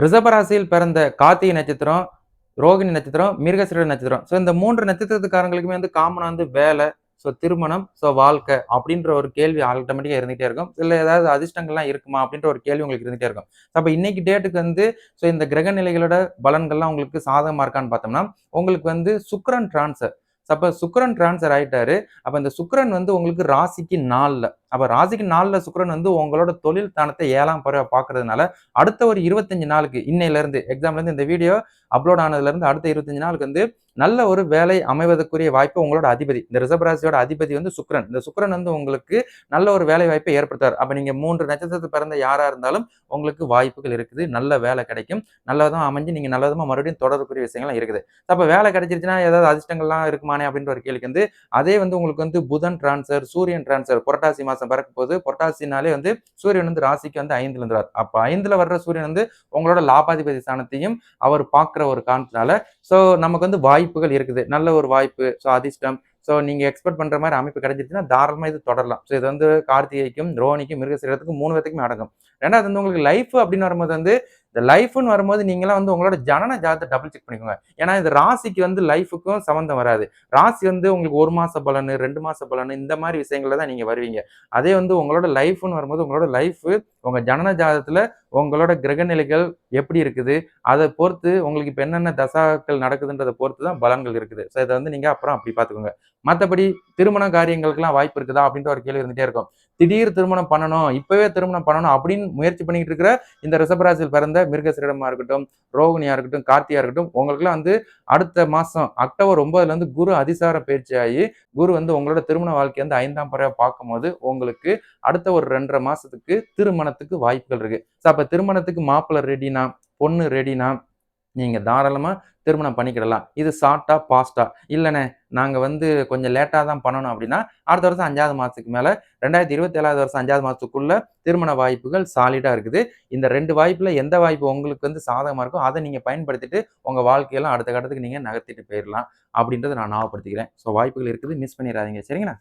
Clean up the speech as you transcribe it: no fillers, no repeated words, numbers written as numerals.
ரிஷபராசியில் பிறந்த கார்த்திகை நட்சத்திரம், ரோகிணி நட்சத்திரம், மிருகசீரிட நட்சத்திரம். ஸோ இந்த 3 நட்சத்திரத்துக்காரங்களுக்குமே வந்து காமனா வந்து வேலை, திருமணம், வாழ்க்கை அப்படின்ற ஒரு கேள்வி ஆட்டோமேட்டிக்கா இருந்துகிட்டே இருக்கும். இல்ல ஏதாவது அதிர்ஷ்டங்கள்லாம் இருக்குமா? அப்படின்ற ஒரு கேள்வி உங்களுக்கு இருந்துகிட்டே இருக்கும். அப்ப இன்னைக்கு டேட்டுக்கு வந்து இந்த கிரக நிலைகளோட பலன்கள்லாம் உங்களுக்கு சாதகமா இருக்கான்னு பார்த்தோம்னா, உங்களுக்கு வந்து சுக்கிரன் டிரான்ஸ்ஃபர். அப்ப சுக்கிரன் டிரான்ஸ்ஃபர் ஆயிட்டாரு. அப்ப இந்த சுக்கிரன் வந்து உங்களுக்கு ராசிக்கு 4ல. அப்ப ராசிக்கு 4ல சுக்கிரன் வந்து உங்களோட தொழில் ஸ்தானத்த 7ஆம் பார்வையா பார்க்கிறதுனால, அடுத்த ஒரு 25 நாளுக்கு இன்னையிலிருந்து எக்ஸாம்லேருந்து இந்த வீடியோ அப்லோட் ஆனதுலேருந்து அடுத்த 25 நாளுக்கு வந்து நல்ல ஒரு வேலை அமைவதற்குரிய வாய்ப்பு உங்களோட அதிபதி. இந்த ரிஷப ராசியோட அதிபதி வந்து சுக்கிரன். இந்த சுக்கிரன் வந்து உங்களுக்கு நல்ல ஒரு வேலை வாய்ப்பை ஏற்படுத்துவார். அப்ப நீங்க 3 நட்சத்திரத்துல பிறந்த யாரா இருந்தாலும் உங்களுக்கு வாய்ப்புகள் இருக்குது. நல்ல வேலை கிடைக்கும். நல்லதா அமைஞ்சு நீங்க நல்லவிதமா மறுபடியும் தொடரக்கூடிய விஷயங்கள்லாம் இருக்குது. அப்ப வேலை கிடைச்சிருச்சுன்னா ஏதாவது அதிர்ஷ்டங்கள்லாம் இருக்குமானே அப்படின்ற ஒரு கேள்விக்கு வந்து அதே வந்து உங்களுக்கு வந்து புதன் டிரான்ஸ்ஃபர், சூரியன் டிரான்ஸ்ஃபர் புரட்டாசி மாசம் பிறக்கும்போது புரட்டாசினாலே வந்து சூரியன் வந்து ராசிக்கு வந்து 5ல இருந்துருவார். அப்ப 5ல வர்ற சூரியன் வந்து உங்களோட லாபாதிபதி ஸ்தானத்தையும் அவர் பார்க்கிற ஒரு காரணத்தினால நமக்கு வந்து வாய்ப்புகள் இருக்குது. நல்ல ஒரு வாய்ப்பு. அதிர்ஷ்டம். நீங்க எக்ஸ்பெக்ட் பண்ற மாரி அமைப்பு கிடைச்சிருச்சுன்னா, தாராளமா இது தொடரலாம். இது வந்து கார்த்திகைக்கும், ரோஹிணிக்கும், மிருகசீரிடத்துக்கும் 3 பேத்துக்குமே அடங்கும். 2வது வந்து உங்களுக்கு லைஃப் அப்படின்னு வரும்போது வந்து, இந்த லைஃப்ன்னு வரும்போது நீங்கலாம் வந்து உங்களோட ஜனன ஜாதகத்த டபுள் செக் பண்ணிக்கோங்க. ஏன்னா, இது ராசிக்கு வந்து லைஃப்க்கும் சம்மந்தம் வராது. ராசி வந்து உங்களுக்கு 1 மாச பலனு, 2 மாச பலனு இந்த மாரி விஷயங்கள்ல தான் நீங்க வருவீங்க. அதே வந்து உங்களோட லைஃப்ன்னு வரும்போது, உங்களோட லைஃப் உங்க ஜனன ஜாதகத்துல உங்களோட கிரக நிலைகள் எப்படி இருக்குது? அத பொறுத்து உங்களுக்கு இப்ப என்னென்ன தசாக்கள் நடக்குதுன்றத பொறுத்து தான் பலன்கள் இருக்குது. இத வந்து நீங்க அப்புறம் அப்படி பார்த்துக்கோங்க. மத்தபடி திருமண காரியங்களுக்கெல்லாம் வாய்ப்பு இருக்குதா? அப்படின்ற ஒரு கேள்வி இருந்துட்டே இருக்கும். திடீர் திருமணம் பண்ணணும், இப்பவே திருமணம் பண்ணணும் அப்படின்னு முயற்சி பண்ணிக்கிட்டு இருக்கிற இந்த ரிஷபராசியில் பிறந்த மிருகசீரிடமா இருக்கட்டும், ரோகிணியா இருக்கட்டும், கார்த்திகையா இருக்கட்டும், உங்களுக்கெல்லாம் வந்து அடுத்த மாசம் அக்டோபர் 9ல இருந்து குரு அதிசார பயிற்சியாகி, குரு வந்து உங்களோட திருமண வாழ்க்கைய வந்து 5ஆம் பார்வையா பார்க்கும்போது, உங்களுக்கு அடுத்த ஒரு 2 1/2 மாசத்துக்கு திருமணத்துக்கு வாய்ப்புகள் இருக்கு. அப்ப திருமணத்துக்கு மாப்பிள்ளை ரெடினா, பொண்ணு ரெடினா, நீங்க தாராளமா திருமணம் பண்ணிக்கிடலாம். இது ஷார்ட்டா, ஃபாஸ்ட்டா இல்லண்ணே நாங்க வந்து கொஞ்சம் லேட்டா தான் பண்ணணும் அப்படின்னா, அடுத்த வருஷம் 5வது மாசத்துக்கு மேல 2027வது வருஷம் 5வது மாசத்துக்குள்ள திருமண வாய்ப்புகள் சாலிடா இருக்குது. இந்த 2 வாய்ப்புல எந்த வாய்ப்பு உங்களுக்கு வந்து சாதகமா இருக்கோ, அத நீங்க பயன்படுத்திட்டு உங்க வாழ்க்கையெல்லாம் அடுத்த கட்டத்துக்கு நீங்க நகர்த்திட்டு போயிரலாம். அப்படின்றத நான் ஞாபகப்படுத்திக்கிறேன். வாய்ப்புகள் இருக்குது. மிஸ் பண்ணிறாதீங்க. சரிங்களா?